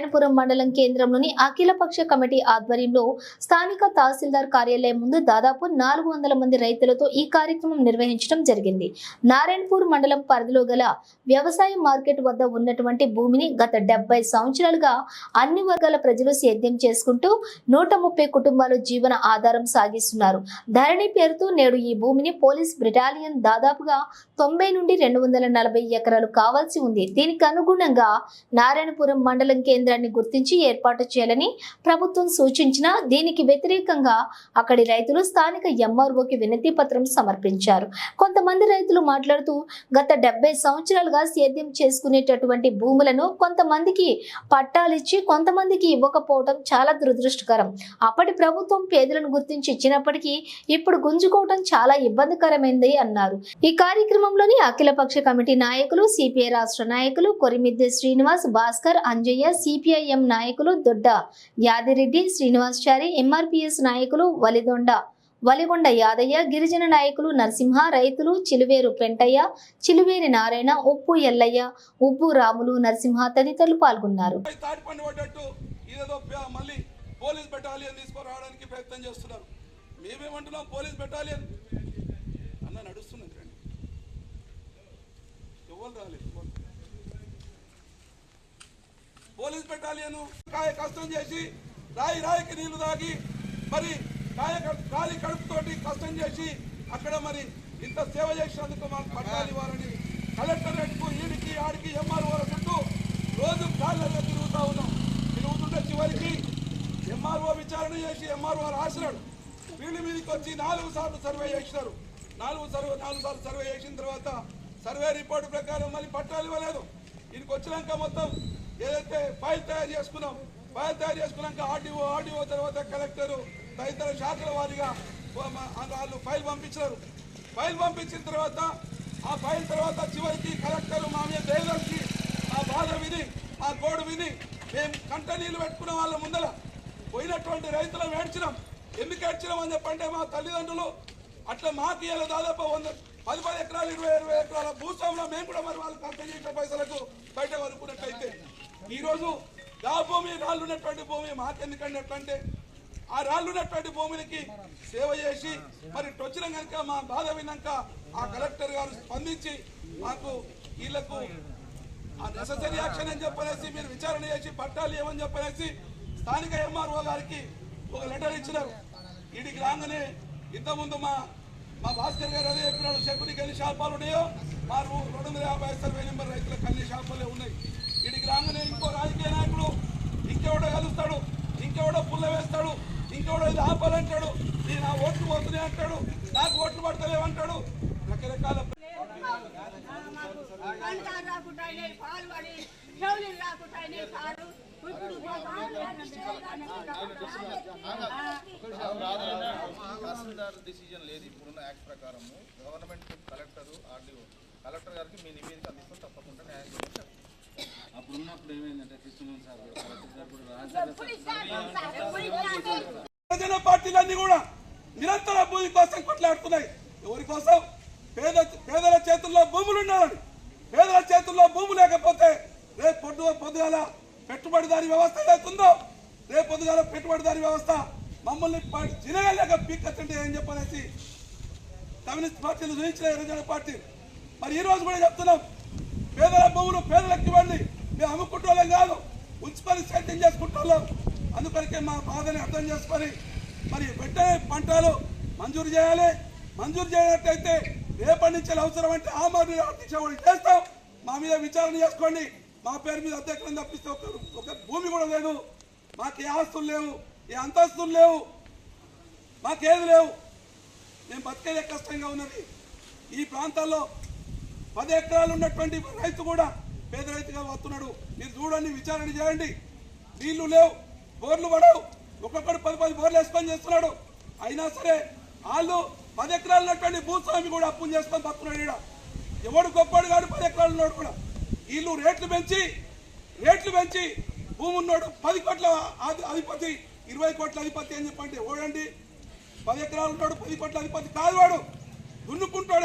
నారాయణపురం మండలం కేంద్రంలోని అఖిలపక్ష కమిటీ ఆధ్వర్యంలో స్థానిక తహసీల్దార్ కార్యాలయం ముందు దాదాపు 400 మంది రైతులతో ఈ కార్యక్రమం నిర్వహించడం జరిగింది. నారాయణపూర్ మండలం పరిధిలో గల వ్యవసాయ మార్కెట్ వద్ద ఉన్నటువంటి భూమిని గత 70 సంవత్సరాలుగా అన్ని వర్గాల ప్రజలు సేద్యం చేసుకుంటూ 130 కుటుంబాలు జీవన ఆధారం సాగిస్తున్నారు. ధరణి పేరుతో నేడు ఈ భూమిని పోలీస్ బ్రిటాలియన్ దాదాపుగా 90 నుండి 240 ఎకరాలు కావాల్సి ఉంది. దీనికి అనుగుణంగా నారాయణపురం మండలం కేంద్రాన్ని గుర్తించి ఏర్పాటు చేయాలని ప్రభుత్వం సూచించినా దీనికి వ్యతిరేకంగా అక్కడి రైతులు స్థానిక ఎంఆర్ఓకి వినతి పత్రం సమర్పించారు. కొంతమంది రైతులు మాట్లాడుతూ గత 70 సంవత్సరాలుగా సేద్యం చేసుకునేటటువంటి భూములను కొంతమందికి పట్టాలిచ్చి కొంతమందికి ఇవ్వకపోవడం చాలా దురదృష్టకరం. అప్పటి ప్రభుత్వం పేదలను గుర్తించి ఇచ్చినప్పటికీ ఇప్పుడు గుంజుకోవడం చాలా ఇబ్బందికరమైంది అన్నారు. ఈ కార్యక్రమంలోని అఖిలపక్ష కమిటీ నాయకులు, సిపిఐ రాష్ట్ర నాయకులు కొరిమిద్దె శ్రీనివాస్, భాస్కర్, అంజయ్య, సిపిఐఎం నాయకులు దొడ్డ యాదిరెడ్డి, శ్రీనివాసాచారి, ఎంఆర్పిఎస్ నాయకులు వలిగొండ యాదయ్య, గిరిజన నాయకులు నరసింహ, రైతులు చిలువేరు పెంటయ్య, చిలువేరి నారాయణ, ఉప్పు ఎల్లయ్య, ఉప్పు రాములు, నరసింహ తదితరులు పాల్గొన్నారు. పోలీస్ బెటాలియన్ కష్టం చేసి రాయికి నీళ్లు తాగి మరి ఖాళీ కడుపుతోటి కష్టం చేసి అక్కడ మరి ఇంత సేవ చేసినందుకు మాకు పట్టాలు ఇవ్వాలని కలెక్టరేట్కు ఈడికి ఆడికి ఎంఆర్ఓ చుట్టూ రోజు కాళ్ళలో తిరుగుతుంటే చివరికి ఎంఆర్ఓ విచారణ చేసి ఎంఆర్ఓ రాసినాడు. వీళ్ళ మీదకి వచ్చి 4 సార్లు సర్వే చేసినారు. 4 సార్లు సర్వే చేసిన తర్వాత సర్వే రిపోర్టు ప్రకారం మళ్ళీ పట్టాలు ఇవ్వలేదు. దీనికి వచ్చినాక మొత్తం ఏదైతే ఫైల్ తయారు చేసుకున్నాక ఆర్డీఓ తర్వాత కలెక్టరు తదితర శాఖల వారిగా వాళ్ళు ఫైల్ పంపించారు. ఫైల్ పంపించిన తర్వాత ఆ ఫైల్ తర్వాత చివరికి కలెక్టరు మా మీద దయదలిచి ఆ బాధ విని ఆ గోడు విని మేము కంట నీళ్ళు పెట్టుకున్న వాళ్ళ ముందర పోయినటువంటి రైతులను ఏడ్చినాం. ఎందుకు ఏడ్చినాం అని చెప్పంటే మా తల్లిదండ్రులు అట్లా మాకు ఇలా దాదాపు 10 ఎకరాలు 20 ఎకరాల భూస్వాములో మేము కూడా మరి వాళ్ళు ఖర్చు చేసిన పైసలకు బయట వనుకున్నట్లయితే ఈరోజు ఆ భూమి రాళ్ళున్నటువంటి భూమి మాకెందుకండి ఎట్లంటే ఆ రాళ్ళున్నటువంటి భూమికి సేవ చేసి మరి వచ్చిన కనుక మా బాధ విన్నాక ఆ కలెక్టర్ గారు స్పందించి మాకు వీళ్లకు ఆ నెససరీ యాక్షన్ అని చెప్పనేసి మీరు విచారణ చేసి పట్టాలి ఏమని చెప్పనేసి స్థానిక ఎంఆర్ఓ గారికి ఒక లెటర్ ఇచ్చినారు. వీడికి రాగానే ఇంతకుముందు మా భాస్కర్ గారు అదే చెప్పినాడు, శకునికి ఎన్ని శాపాలు ఉన్నాయో మా 250 సర్వే నెంబర్ రైతులకు అన్ని శాపాలే ఉన్నాయి. వీడికి రాగానే ఇంకో రాజకీయ నాయకుడు ఇంకెవడో కలుస్తాడు, ఇంకెవడో పుల్ల వేస్తాడు, ఇంకెవడో ఇది ఆపాలంటాడు, నేను ఆ ఓట్లు పోతున్నాయి అంటాడు, నాకు ఓట్లు పడతలేవంటాడు. రకరకాల తహసీల్దార్ డిసిజన్ లేదు. ఇప్పుడున్న యాక్ట్ ప్రకారం గవర్నమెంట్ కలెక్టర్ ఆర్డీఓ కలెక్టర్ గారికి మీ నివేదిక అందిస్తాం, తప్పకుండా న్యాయం చేస్తాం. అప్పుడు ఉన్నప్పుడు ఏమైందంటే కృష్ణ సార్ పార్టీలన్నీ కూడా నిరంతర భూమి కోసం కొట్లాడుతున్నాయి. ఎవరి కోసం? పేదల చేతుల్లో భూములు ఉండాలని. పేదల చేతుల్లో భూమి లేకపోతే రేపు పొద్దుగాల పెట్టుబడిదారి వ్యవస్థ ఏదైతుందో రేపు పొద్దుగాల పెట్టుబడిదారి వ్యవస్థ మమ్మల్ని జినగలేక పీక్కంటే ఏం చెప్పనేసి కమ్యూనిస్ట్ పార్టీలు చూపించిన యువజన పార్టీ మరి ఈ రోజు కూడా చెప్తున్నాం, పేదల భూములు పేదలకు ఇవ్వండి, మేము అమ్ముకుంటోళ్ళం కాదు, ఉంచుకొని సేద్యం చేసుకుంటోళ్ళం. అందుకనికే మా బాధని అర్థం చేసుకొని మరి వెంటనే పంటలు మంజూరు చేయాలి. మంజూరు చేయనట్టయితే రేపటి నుంచి అవసరం అంటే ఆమరణ దీక్ష చేస్తాం. మా మీద విచారణ చేసుకోండి. మా పేరు మీద అధ్యక్షులను తప్పిస్తే ఒక భూమి కూడా లేదు, మాకు ఏ ఆస్తులు లేవు, ఏ అంతస్తులు లేవు, మాకేది లేవు. మేము బతికేదే కష్టంగా ఉన్నది. ఈ ప్రాంతాల్లో 10 ఎకరాలు ఉన్నటువంటి రైతు కూడా పేద రైతుగా వస్తున్నాడు. మీరు చూడండి, విచారణ చేయండి. నీళ్లు లేవు, బోర్లు పడవు, ఒక్కొక్కడు 10 బోర్లు వేసుకొని చేస్తున్నాడు. అయినా సరే వాళ్ళు 10 ఎకరాలు ఉన్నటువంటి భూస్వామి కూడా అప్పులు చేసుకొని బతున్నాడు. ఇక్కడ ఎవడు గొప్పడు కాడు, 10 ఎకరాలు ఉన్నాడు కూడా. వీళ్ళు రేట్లు పెంచి భూమి ఉన్నాడు 10 కోట్ల అధిపతి, 20 కోట్ల అధిపతి అని చెప్పండి. ఓడండి 10 ఎకరాలు ఉన్నాడు 10 కోట్ల అధిపతి కాదు, వాడు దున్నుకుంటాడు.